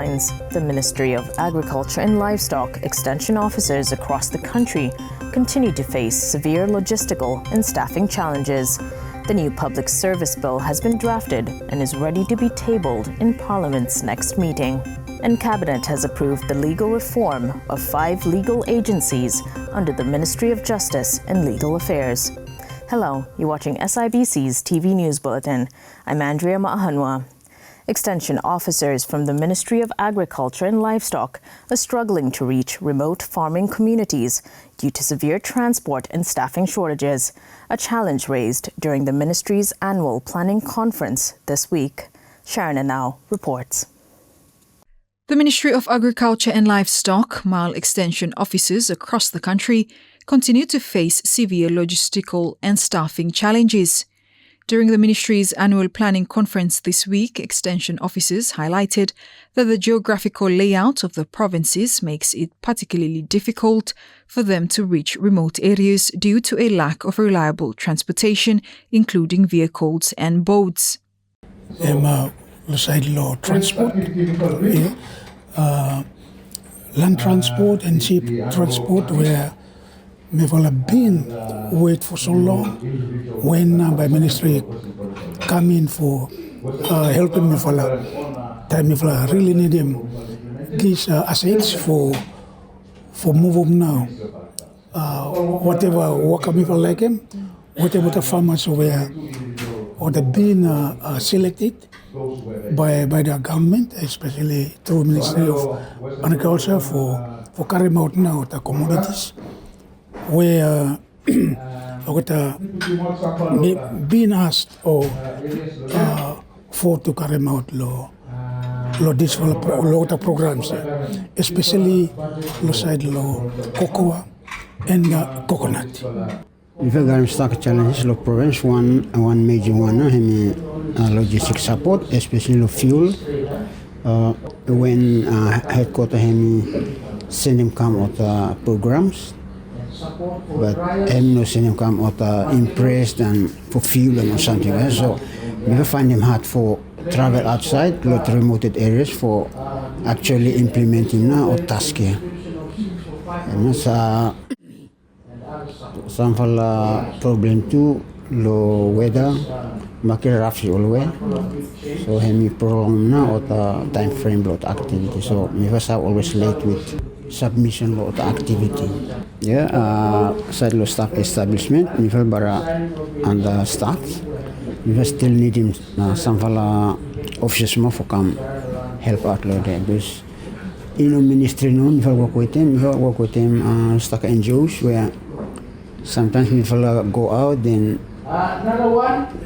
headlines. The Ministry of Agriculture and Livestock extension officers across the country continue to face severe logistical and staffing challenges. The new public service bill has been drafted and is ready to be tabled in Parliament's next meeting. And Cabinet has approved the legal reform of 5 legal agencies under the Ministry of Justice and Legal Affairs. Hello, you're watching SIBC's TV News Bulletin. I'm Andrea Maahanwa. Extension officers from the Ministry of Agriculture and Livestock are struggling to reach remote farming communities due to severe transport and staffing shortages, a challenge raised during the ministry's annual planning conference this week. Sharon Anau reports. The Ministry of Agriculture and Livestock, MAL extension officers across the country, continue to face severe logistical and staffing challenges. During the ministry's annual planning conference this week, extension officers highlighted that the geographical layout of the provinces makes it particularly difficult for them to reach remote areas due to a lack of reliable transportation, including vehicles and boats. Transport, land transport and ship transport where we've been wait for so long when by ministry come in for helping me for time if I really need them these assets for move up now whatever worker me for like him whatever the farmers were or the being selected by the government, especially through Ministry of Agriculture for carrying out now the commodities where being asked or for to carry out this water programs, especially side cocoa and coconut. If you got stock challenges, the province one major one, logistic support, especially the fuel. When headquarters send him come out programs, but I'm not send him come out impressed and for fuel and something else. So we find him hard for travel outside, lot remote areas for actually implementing now or task here. And that's some problem too, low weather, make it rough always. So he prolong now or the time frame of activity. So we was always late with submission of the activity. Side low staff establishment, we feel and the staff. We still need him some officers more for come help out there because in ministry no, we work with him, stock NGOs where sometimes we go out, then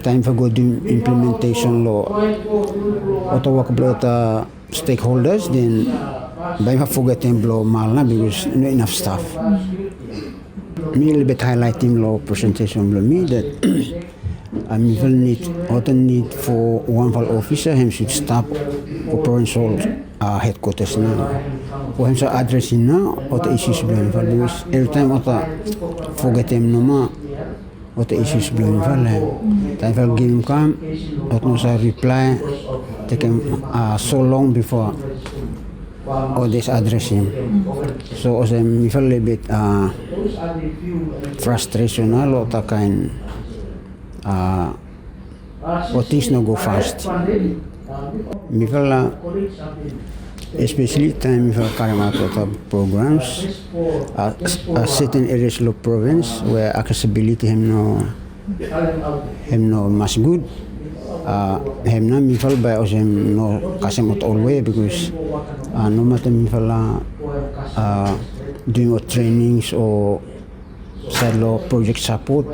time for go do implementation law. Auto work about stakeholders, then by forget them blow malna because not enough staff. Me a little bit highlighting law presentation below me that I need for one officer him should stop for provincial headquarters now. For him to addressing now what the issues below because every time forget him no more what the issues below time for give him come what no say reply take him so long before all this address him. So also me feel a little bit frustration a lot of kind what things no go fast. Me feel especially time for carrying out of programs certain areas of province where accessibility him no much good him no me feel by us him no kasim out all way because no matter me feel doing trainings or side law project support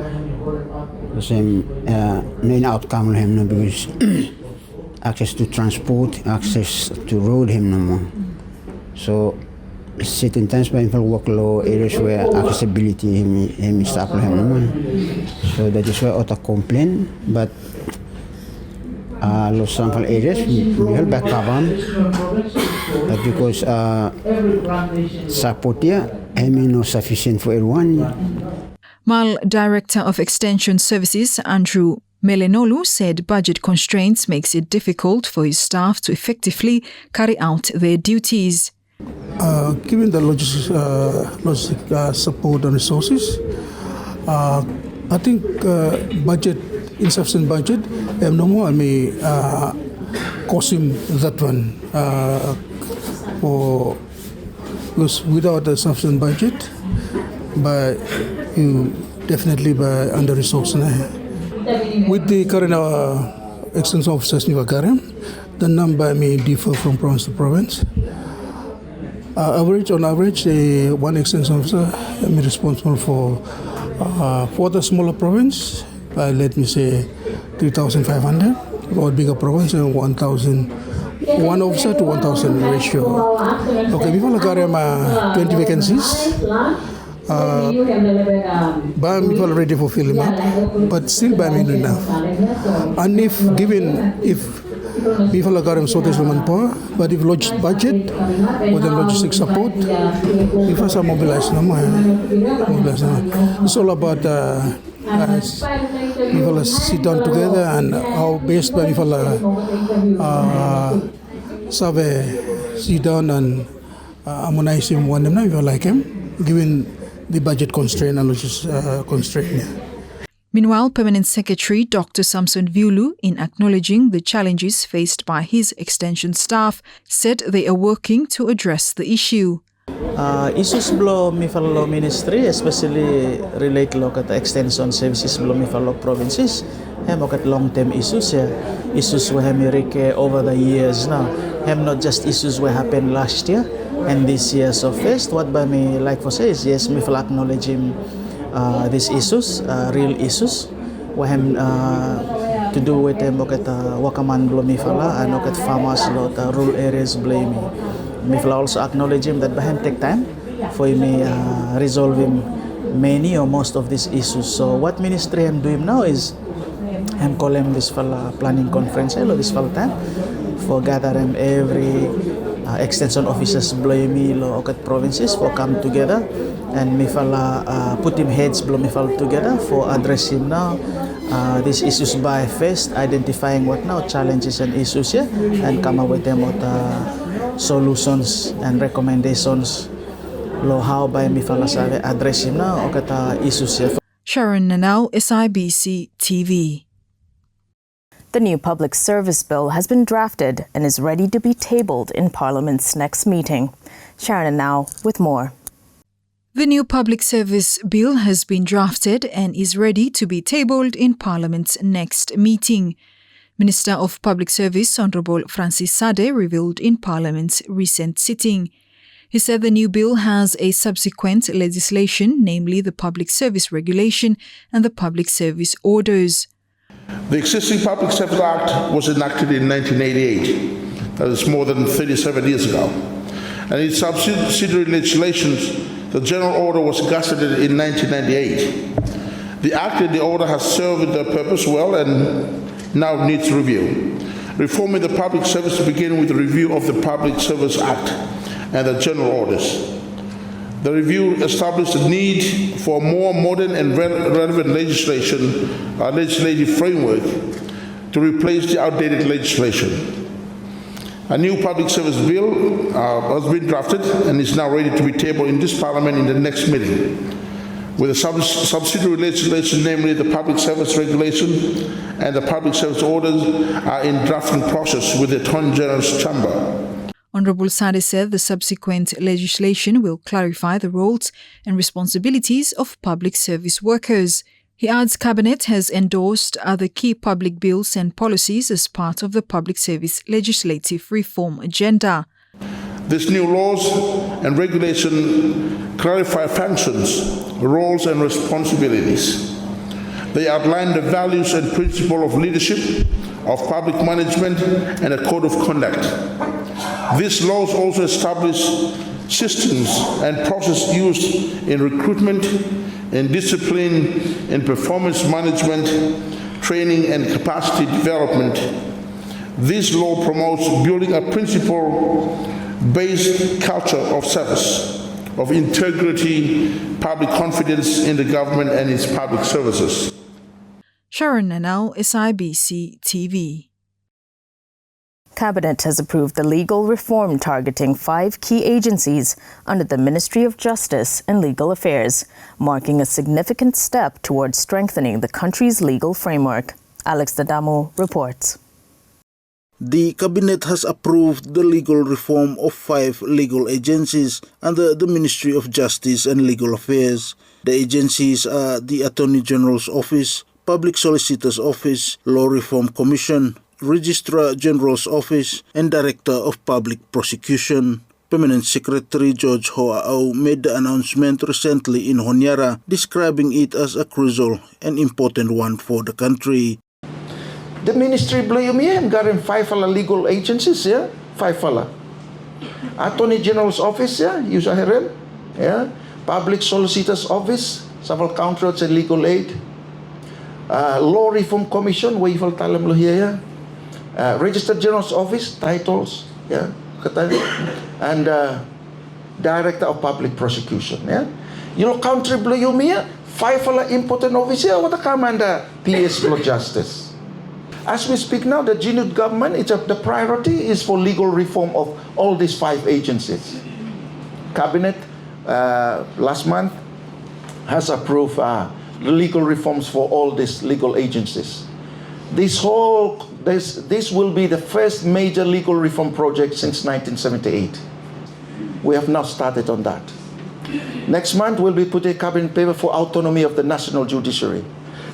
same main outcome him no because access to transport, access to road him no more. So certain times by work law areas where accessibility him stop him no more. So that is why auto complain, but los sample areas we help back but because support here him no sufficient for everyone. MAL Director of Extension Services Andrew Melenolu said budget constraints makes it difficult for his staff to effectively carry out their duties. Given the logistic support and resources, I think insufficient budget, no more I may cost him that one. Because without a sufficient budget, but you definitely by under resourced. With the current extension officers in the number may differ from province to province. On average, one extension officer may be responsible for the smaller province, let me say 3,500, or bigger province, 1,000. One officer to 1,000 ratio. Okay, before the current 20 vacancies, but people ready for filling up, but still by me enough. And if people are current shortage of manpower, but if budget or the logistic support, if us are mobilized, it's all about people sit down together and how best by people sit down and harmonize him one them if like him, given the budget constraint and logistic constraint. Meanwhile, Permanent Secretary Dr. Samson Viulu, in acknowledging the challenges faced by his extension staff, said they are working to address the issue. Issues below mi fellow ministry, especially relate to the extension services below mi fellow provinces, have long-term issues. Issues we have over the years now. Have not just issues what happened last year and this year. So first, what by me like to say is yes, me feel acknowledging these issues, real issues. We have to do with them wakaman below mi fella and look at farmers lot rural areas blame me. Me feel also acknowledge him that behind take time for me resolving many or most of these issues. So what ministry I'm doing now is I'm calling this fella planning conference this fella time for gathering every extension officers below me local provinces for come together and me fella put him heads below me fella together for addressing now these issues by first identifying what now challenges and issues here and come up with them with solutions and recommendations how by me fella addressing now issues here. Sharon Nanau, SIBC TV. The new Public Service Bill has been drafted and is ready to be tabled in Parliament's next meeting. Sharon now with more. The new Public Service Bill has been drafted and is ready to be tabled in Parliament's next meeting. Minister of Public Service Honourable Francis Sade revealed in Parliament's recent sitting. He said the new bill has a subsequent legislation, namely the Public Service Regulation and the Public Service Orders. The existing Public Service Act was enacted in 1988, that is more than 37 years ago. And in subsidiary legislations, the General Order was gazetted in 1998. The Act and the Order has served their purpose well and now needs review. Reforming the public service to begin with the review of the Public Service Act and the General Orders. The review established the need for more modern and relevant legislative framework to replace the outdated legislation. A new public service bill has been drafted and is now ready to be tabled in this Parliament in the next meeting, with the subsidiary legislation, namely the Public Service Regulation and the Public Service Orders, are in drafting process with the Attorney General's Chamber. Honourable Sade said the subsequent legislation will clarify the roles and responsibilities of public service workers. He adds Cabinet has endorsed other key public bills and policies as part of the public service legislative reform agenda. These new laws and regulation clarify functions, roles and responsibilities. They outline the values and principle of leadership, of public management and a code of conduct. These laws also establish systems and processes used in recruitment, in discipline, in performance management, training and capacity development. This law promotes building a principle-based culture of service, of integrity, public confidence in the government and its public services. Sharon Nanau, SIBC TV. Cabinet has approved the legal reform targeting 5 key agencies under the Ministry of Justice and Legal Affairs, marking a significant step towards strengthening the country's legal framework. Alex Dadamo reports. The Cabinet has approved the legal reform of 5 legal agencies under the Ministry of Justice and Legal Affairs. The agencies are the Attorney General's Office, Public Solicitor's Office, Law Reform Commission, Registrar General's Office, and Director of Public Prosecution. Permanent Secretary George Hoa'au made the announcement recently in Honiara, describing it as a crucial and important one for the country. The ministry blayumiyan garin 5 legal agencies, yeah, 5 Attorney General's Office, yeah, usahirin, yeah, Public Solicitor's Office, several counters and legal aid, Law Reform Commission, wayfal talam lohiya, Registered General's Office, titles, yeah, and Director of Public Prosecution, yeah. You know, country blayumiya 5 important office, yeah, what the commander PS for Justice. As we speak now, the Jinud government, the priority is for legal reform of all these 5 agencies. Cabinet last month has approved legal reforms for all these legal agencies. This will be the first major legal reform project since 1978. We have now started on that. Next month, we'll be putting a cabinet paper for autonomy of the national judiciary.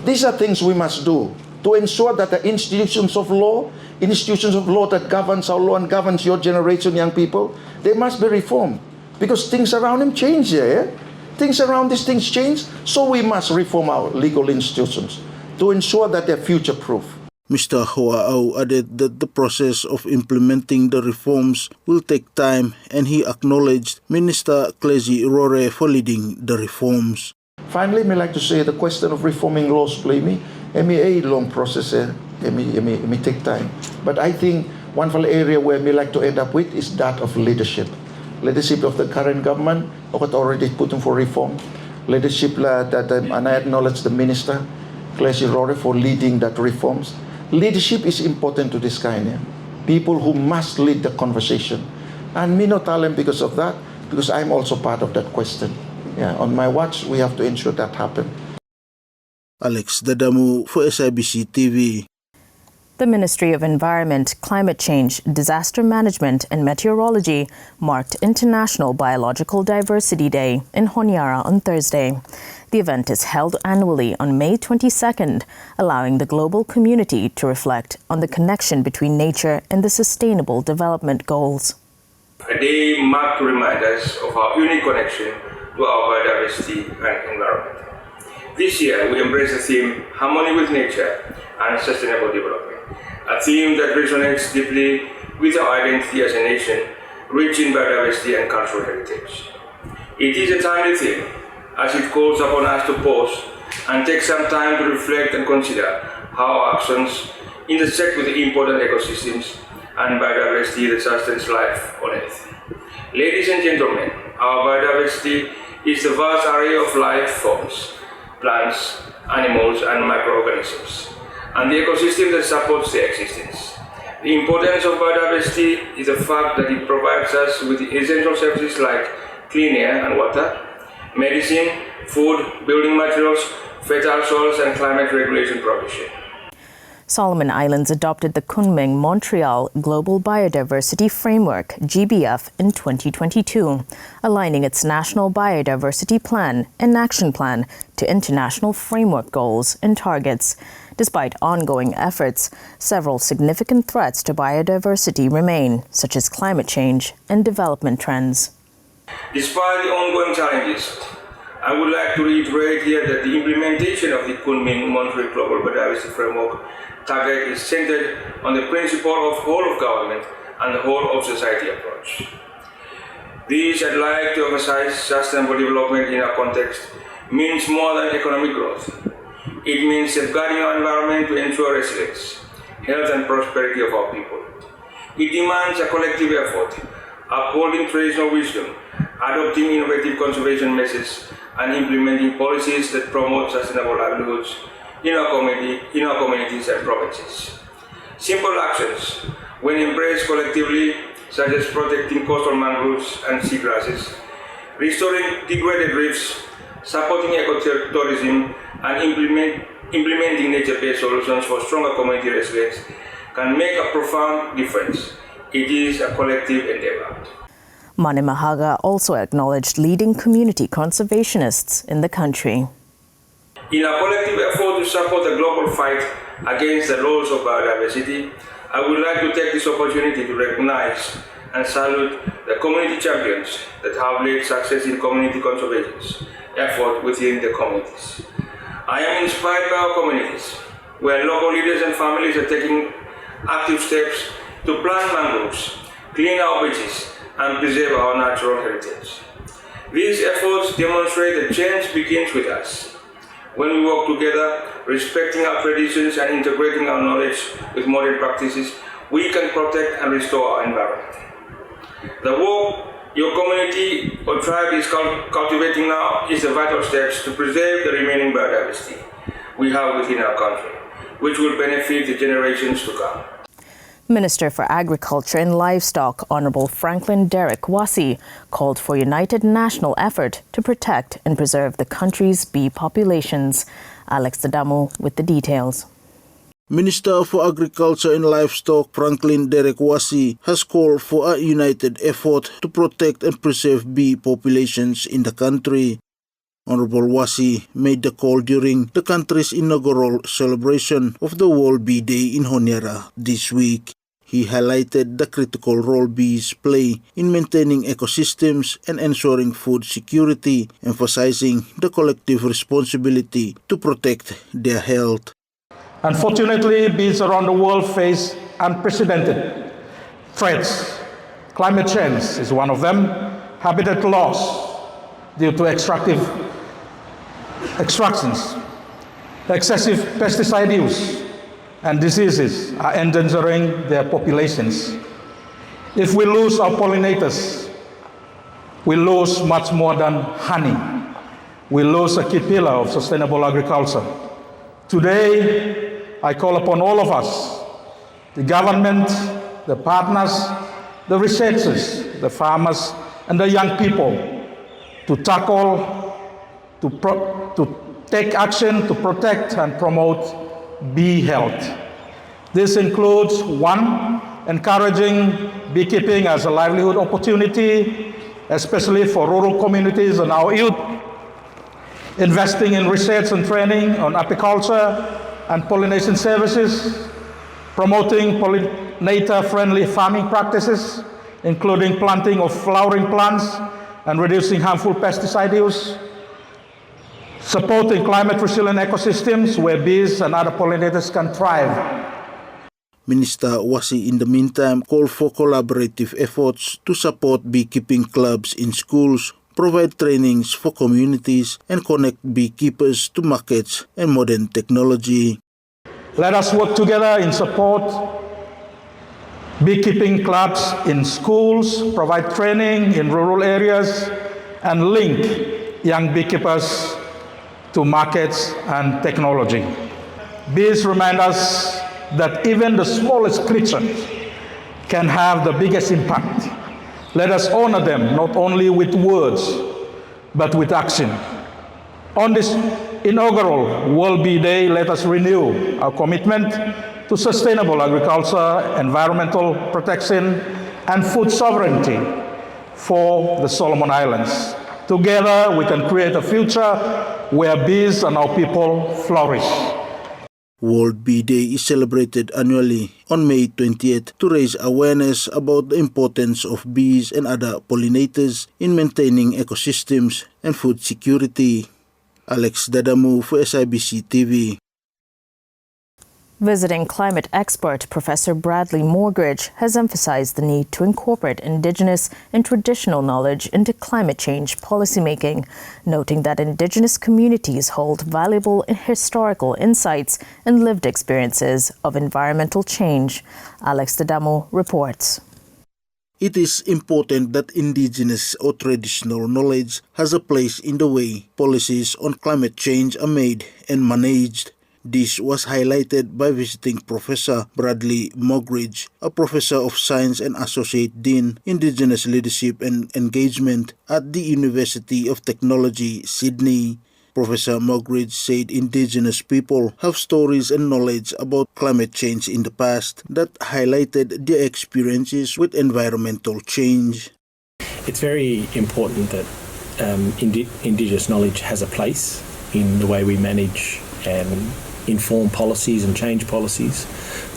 These are things we must do to ensure that the institutions of law that governs our law and governs your generation, young people, they must be reformed. Because things around them change here. Yeah? Things around these things change, so we must reform our legal institutions to ensure that they're future-proof. Mr. Hoa'au added that the process of implementing the reforms will take time, and he acknowledged Minister Klezi Rore for leading the reforms. Finally, I'd like to say the question of reforming laws play me. A long process, it may take time. But I think one area where we like to end up with is that of leadership. Leadership of the current government, what already put in for reform. Leadership and I acknowledge the Minister, Klezi Rore, for leading that reforms. Leadership is important to this kind. Yeah? People who must lead the conversation. And me not talent because of that, because I'm also part of that question. Yeah, on my watch, we have to ensure that happens. Alex Dadamu for SIBC TV. The Ministry of Environment, Climate Change, Disaster Management and Meteorology marked International Biological Diversity Day in Honiara on Thursday. The event is held annually on May 22nd, allowing the global community to reflect on the connection between nature and the Sustainable Development Goals. A day marked to remind us of our unique connection to our biodiversity and environment. This year, we embrace the theme Harmony with Nature and Sustainable Development, a theme that resonates deeply with our identity as a nation, rich in biodiversity and cultural heritage. It is a timely theme, as it calls upon us to pause and take some time to reflect and consider how our actions intersect with the important ecosystems and biodiversity that sustains life on Earth. Ladies and gentlemen, our biodiversity is the vast array of life forms, plants, animals, and microorganisms, and the ecosystem that supports their existence. The importance of biodiversity is the fact that it provides us with essential services like clean air and water, medicine, food, building materials, fertile soils, and climate regulation provision. Solomon Islands adopted the Kunming-Montreal Global Biodiversity Framework, GBF, in 2022, aligning its National Biodiversity Plan and Action Plan to international framework goals and targets. Despite ongoing efforts, several significant threats to biodiversity remain, such as climate change and development trends. Despite the ongoing challenges, I would like to reiterate here that the implementation of the Kunming-Montreal Global Biodiversity Framework target is centered on the principle of whole of government and the whole of society approach. This, I'd like to emphasize, sustainable development in our context means more than economic growth. It means safeguarding our environment to ensure resilience, health and prosperity of our people. It demands a collective effort, upholding traditional wisdom, adopting innovative conservation methods, and implementing policies that promote sustainable livelihoods in our communities and provinces. Simple actions, when embraced collectively, such as protecting coastal mangroves and seagrasses, restoring degraded reefs, supporting ecotourism, and implementing nature-based solutions for stronger community resilience, can make a profound difference. It is a collective endeavor. Mane Mahaga also acknowledged leading community conservationists in the country. In a collective effort to support the global fight against the loss of biodiversity, I would like to take this opportunity to recognize and salute the community champions that have led success in community conservation effort within the communities. I am inspired by our communities, where local leaders and families are taking active steps to plant mangroves, clean our beaches, and preserve our natural heritage. These efforts demonstrate that change begins with us. When we work together, respecting our traditions and integrating our knowledge with modern practices, we can protect and restore our environment. The work your community or tribe is cultivating now is the vital steps to preserve the remaining biodiversity we have within our country, which will benefit the generations to come. Minister for Agriculture and Livestock, Honourable Franklin Derek Wasi, called for united national effort to protect and preserve the country's bee populations. Alex Tadamu with the details. Minister for Agriculture and Livestock Franklin Derek Wasi has called for a united effort to protect and preserve bee populations in the country. Honorable Wasi made the call during the country's inaugural celebration of the World Bee Day in Honiara this week. He highlighted the critical role bees play in maintaining ecosystems and ensuring food security, emphasizing the collective responsibility to protect their health. Unfortunately, bees around the world face unprecedented threats. Climate change is one of them. Habitat loss due to extractions, excessive pesticide use, and diseases are endangering their populations. If we lose our pollinators, we lose much more than honey. We lose a key pillar of sustainable agriculture. Today, I call upon all of us, the government, the partners, the researchers, the farmers, and the young people to tackle, to take action to protect and promote bee health. This includes 1, encouraging beekeeping as a livelihood opportunity, especially for rural communities and our youth, investing in research and training on apiculture and pollination services, promoting pollinator-friendly farming practices, including planting of flowering plants and reducing harmful pesticide use, supporting climate-resilient ecosystems where bees and other pollinators can thrive. Minister Wasi, in the meantime, called for collaborative efforts to support beekeeping clubs in schools, provide trainings for communities, and connect beekeepers to markets and modern technology. Let us work together in support beekeeping clubs in schools, provide training in rural areas, and link young beekeepers to markets and technology. Bees remind us that even the smallest creature can have the biggest impact. Let us honor them not only with words, but with action. On this inaugural World Bee Day, let us renew our commitment to sustainable agriculture, environmental protection, and food sovereignty for the Solomon Islands. Together, we can create a future where bees and our people flourish. World Bee Day is celebrated annually on May 20th to raise awareness about the importance of bees and other pollinators in maintaining ecosystems and food security. Alex Tadamu for SIBC TV. Visiting climate expert Professor Bradley Morgridge has emphasized the need to incorporate Indigenous and traditional knowledge into climate change policymaking, noting that Indigenous communities hold valuable historical insights and lived experiences of environmental change. Alex Tadamu reports. It is important that Indigenous or traditional knowledge has a place in the way policies on climate change are made and managed. This was highlighted by visiting Professor Bradley Mogridge, a professor of science and associate dean, Indigenous Leadership and Engagement at the University of Technology, Sydney. Professor Mogridge said Indigenous people have stories and knowledge about climate change in the past that highlighted their experiences with environmental change. It's very important that Indigenous knowledge has a place in the way we manage and inform policies and change policies.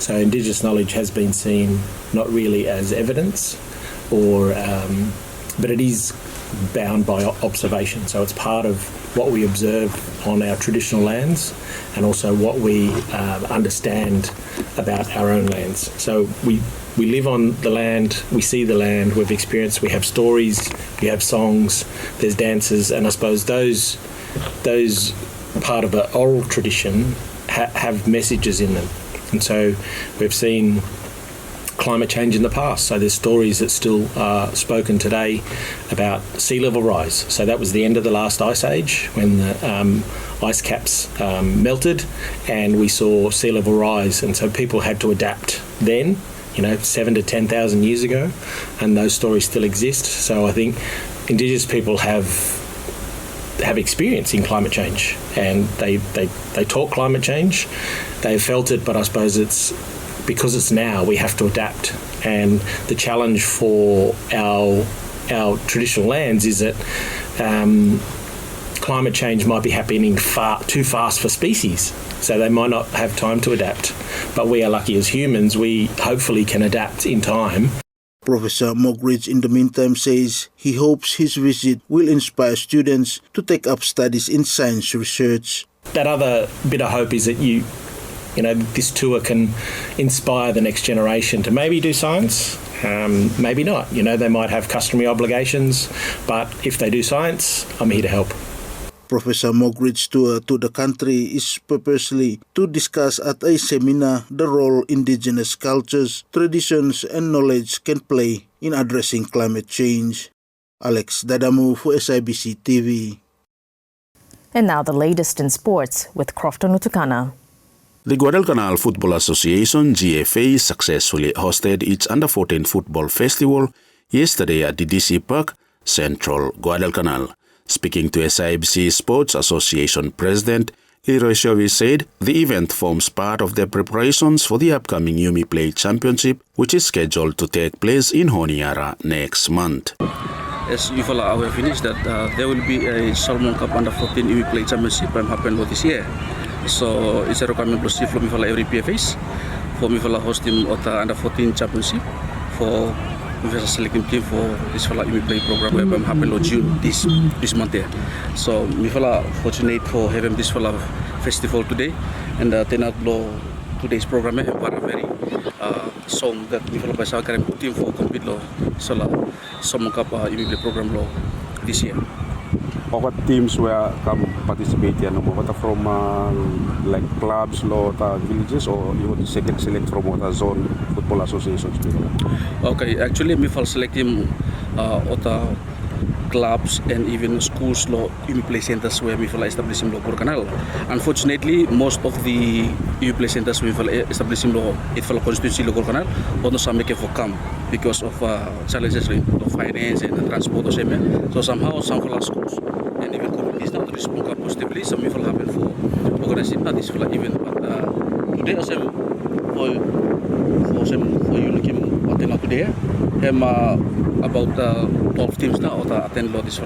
So Indigenous knowledge has been seen not really as evidence, but it is bound by observation. So it's part of what we observe on our traditional lands and also what we understand about our own lands. So we live on the land, we see the land, we've experienced, we have stories, we have songs, there's dances, and I suppose those part of an oral tradition have messages in them. And so we've seen climate change in the past. So there's stories that still are spoken today about sea level rise. So that was the end of the last ice age when the ice caps melted and we saw sea level rise. And so people had to adapt then, 7 to 10,000 years ago, and those stories still exist. So I think Indigenous people have experience in climate change, and they talk climate change, they've felt it, but I suppose it's because it's now, we have to adapt. And the challenge for our traditional lands is that climate change might be happening too fast for species, so they might not have time to adapt. But we are lucky as humans, we hopefully can adapt in time. Professor Mogridge in the meantime says he hopes his visit will inspire students to take up studies in science research. That other bit of hope is that this tour can inspire the next generation to maybe do science, maybe not. They might have customary obligations, but if they do science, I'm here to help. Professor Mogridge's tour to the country is purposely to discuss at a seminar the role Indigenous cultures, traditions and knowledge can play in addressing climate change. Alex Dadamu for SIBC TV. And now the latest in sports with Crofton Utukana. The Guadalcanal Football Association GFA successfully hosted its Under-14 Football Festival yesterday at the DC Park, Central Guadalcanal. Speaking to SIBC Sports Association President Leroy Chauvy said the event forms part of their preparations for the upcoming Yumi Play Championship, which is scheduled to take place in Honiara next month. As you follow our finish that there will be a Solomon Cup Under-14 Yumi Play Championship happen this year. So it's a requirement plus for me for every PFAs for me for hosting of the Under-14 Championship for the selecting team for this Yumi Play program where happen in June this month here. So me fortunate for having this festival today and turn out today's program have a very song that me by our team for compete Solomon Cup Yumi Play program this year. What teams will come participate here? What from like clubs, villages, or you want to select from what zone football associations? Okay, actually, we select him clubs and even schools Yumi Play centers where we establish him Guadalcanal. Unfortunately, most of the Yumi Play centers we establish him constituency Guadalcanal, but not some make for come because of challenges of finance and transport. So somehow some schools and even communities now to respond positively. Some will happen for organizing this event. But today also for you looking at today, about 12 teams now attend this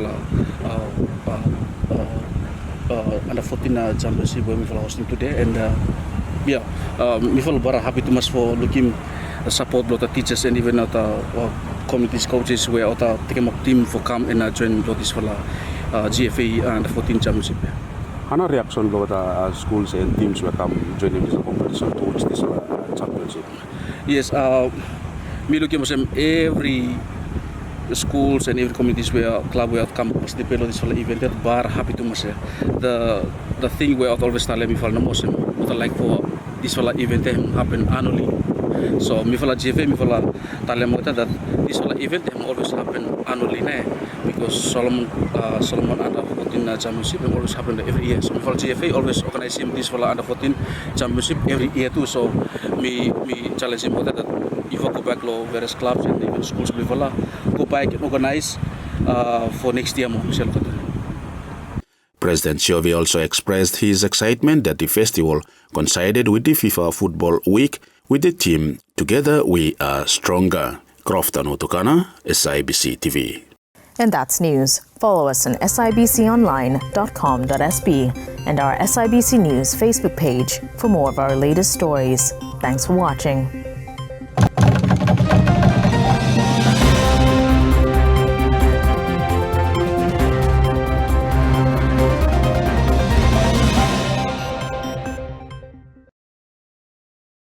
Under-14 championship where we hosting today, and we feel very happy to much for looking support the teachers and even communities coaches where taking up team for come and join this GFA Under-14 championship. How reaction the schools and teams will come joining this competition towards this championship? Yes, me looking at every schools and every communities where club will come participate in this event. They're very happy to much. The thing where always tell me for the most like for this event happen annually So mifala GFA mifala talemota that this event always happen annually because Solomon under 14 championship always happen every year. So mifala GFA always organizing this under 14 championship every year too. So me challenge him that if I go back to various clubs and even schools mifala go back and organize for next year more. President Siovi also expressed his excitement that the festival coincided with the FIFA Football Week with the theme Together We Are Stronger. Crofton Utukana, SIBC TV. And that's news. Follow us on sibconline.com.sb and our SIBC News Facebook page for more of our latest stories. Thanks for watching.